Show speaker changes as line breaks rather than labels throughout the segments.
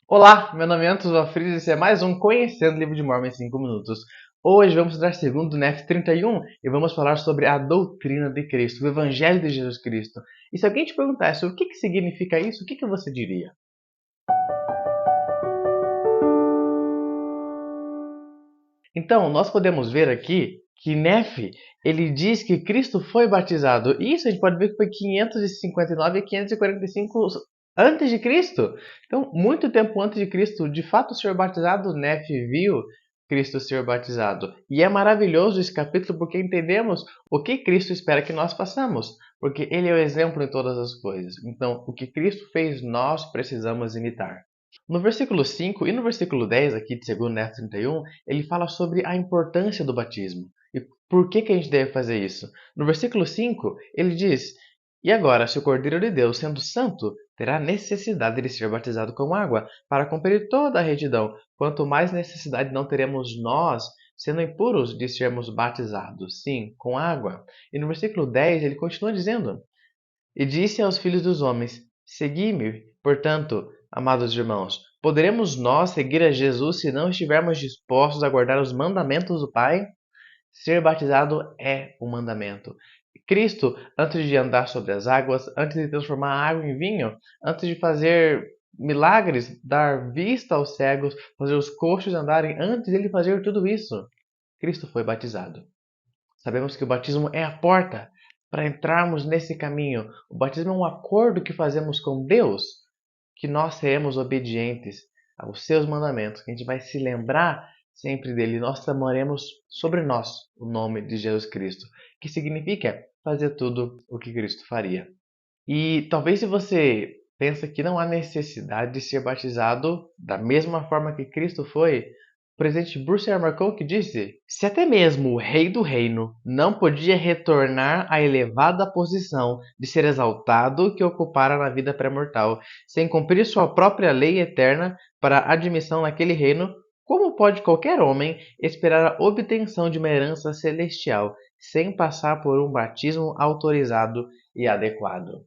Olá, meu nome é Antos Valfriz e esse é mais um Conhecendo o Livro de Mormon em 5 minutos. Hoje vamos estudar segundo NEF 31 e vamos falar sobre a doutrina de Cristo, o Evangelho de Jesus Cristo. E se alguém te perguntasse o que significa isso, o que você diria? Então, nós podemos ver aqui que Nefe, ele diz que Cristo foi batizado. E isso a gente pode ver que foi 559 e 545 antes de Cristo. Então, muito tempo antes de Cristo, de fato, ser batizado, Nefe viu Cristo ser batizado. E é maravilhoso esse capítulo porque entendemos o que Cristo espera que nós façamos. Porque ele é o exemplo em todas as coisas. Então, o que Cristo fez, nós precisamos imitar. No versículo 5 e no versículo 10 aqui de 2 Nefe 31, ele fala sobre a importância do batismo. E por que a gente deve fazer isso? No versículo 5, ele diz: E agora, se o Cordeiro de Deus, sendo santo, terá necessidade de ser batizado com água para cumprir toda a retidão, quanto mais necessidade não teremos nós, sendo impuros, de sermos batizados, sim, com água. E no versículo 10, ele continua dizendo: E disse aos filhos dos homens: Segui-me, portanto, amados irmãos. Poderemos nós seguir a Jesus se não estivermos dispostos a guardar os mandamentos do Pai? Ser batizado é um mandamento. Cristo, antes de andar sobre as águas, antes de transformar a água em vinho, antes de fazer milagres, dar vista aos cegos, fazer os coxos andarem, antes de ele fazer tudo isso, Cristo foi batizado. Sabemos que o batismo é a porta para entrarmos nesse caminho. O batismo é um acordo que fazemos com Deus, que nós seremos obedientes aos seus mandamentos, que a gente vai se lembrar sempre dele. Nós tomaremos sobre nós o nome de Jesus Cristo, que significa fazer tudo o que Cristo faria. E talvez se você pensa que não há necessidade de ser batizado da mesma forma que Cristo foi, o presidente Bruce R. McCulloch disse: se até mesmo o rei do reino não podia retornar à elevada posição de ser exaltado que ocupara na vida pré-mortal, sem cumprir sua própria lei eterna para a admissão naquele reino, como pode qualquer homem esperar a obtenção de uma herança celestial sem passar por um batismo autorizado e adequado?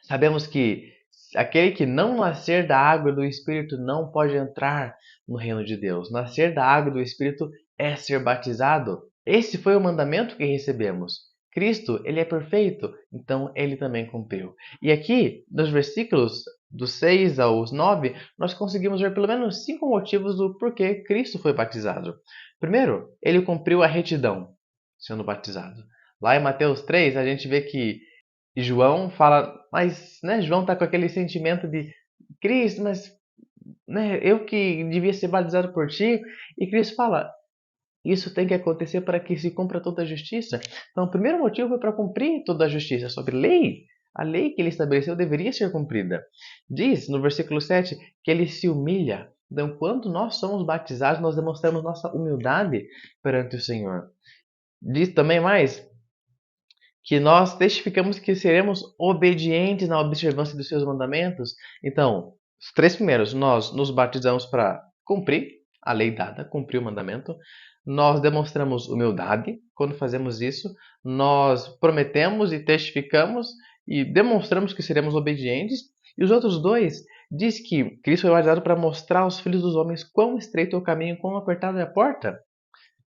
Sabemos que aquele que não nascer da água e do Espírito não pode entrar no reino de Deus. Nascer da água e do Espírito é ser batizado. Esse foi o mandamento que recebemos. Cristo, ele é perfeito, então ele também cumpriu. E aqui, nos versículos dos 6 aos 9, nós conseguimos ver pelo menos 5 motivos do porquê Cristo foi batizado. Primeiro, ele cumpriu a retidão sendo batizado. Lá em Mateus 3, a gente vê que João fala, mas, né, João está com aquele sentimento de Cristo, mas, né, eu que devia ser batizado por ti. E Cristo fala, isso tem que acontecer para que se cumpra toda a justiça. Então, o primeiro motivo foi para cumprir toda a justiça. Sobre lei, a lei que ele estabeleceu deveria ser cumprida. Diz no versículo 7 que ele se humilha. Então, quando nós somos batizados, nós demonstramos nossa humildade perante o Senhor. Diz também mais que nós testificamos que seremos obedientes na observância dos seus mandamentos. Então, os 3 primeiros, nós nos batizamos para cumprir a lei dada, cumprir o mandamento. Nós demonstramos humildade quando fazemos isso. Nós prometemos e testificamos e demonstramos que seremos obedientes. E os outros dois diz que Cristo foi batizado para mostrar aos filhos dos homens quão estreito é o caminho, quão apertada é a porta.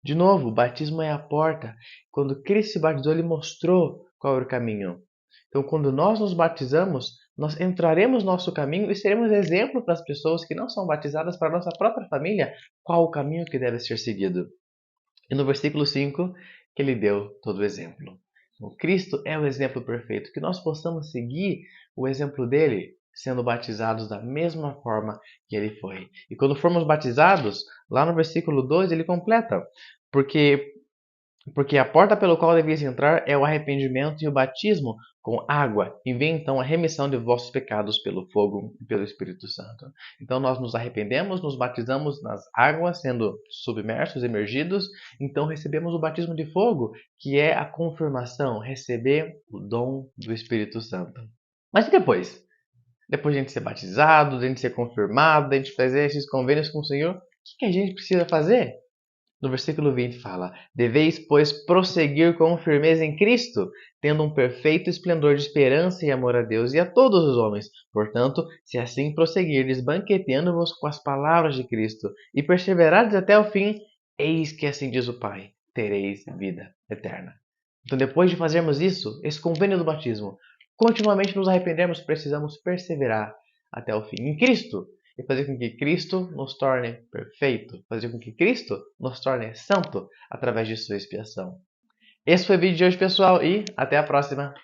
De novo, o batismo é a porta. Quando Cristo se batizou, ele mostrou qual era o caminho. Então, quando nós nos batizamos, nós entraremos no nosso caminho e seremos exemplo para as pessoas que não são batizadas, para a nossa própria família, qual o caminho que deve ser seguido. E no versículo 5, que ele deu todo o exemplo. Então, Cristo é o exemplo perfeito, que nós possamos seguir o exemplo dele, sendo batizados da mesma forma que ele foi. E quando formos batizados, lá no versículo 2 ele completa, porque porque a porta pelo qual deveis entrar é o arrependimento e o batismo com água. Envie então a remissão de vossos pecados pelo fogo e pelo Espírito Santo. Então nós nos arrependemos, nos batizamos nas águas, sendo submersos, emergidos. Então recebemos o batismo de fogo, que é a confirmação, receber o dom do Espírito Santo. Mas e depois? Depois de a gente ser batizado, de a gente ser confirmado, de a gente fazer esses convênios com o Senhor, o que a gente precisa fazer? No versículo 20 fala: Deveis, pois, prosseguir com firmeza em Cristo, tendo um perfeito esplendor de esperança e amor a Deus e a todos os homens. Portanto, se assim prosseguirdes, banqueteando-vos com as palavras de Cristo, e perseverardes até o fim, eis que assim diz o Pai, tereis vida eterna. Então, depois de fazermos isso, esse convênio do batismo, continuamente nos arrependermos, precisamos perseverar até o fim em Cristo e fazer com que Cristo nos torne perfeito, fazer com que Cristo nos torne santo através de sua expiação. Esse foi o vídeo de hoje, pessoal, e até a próxima!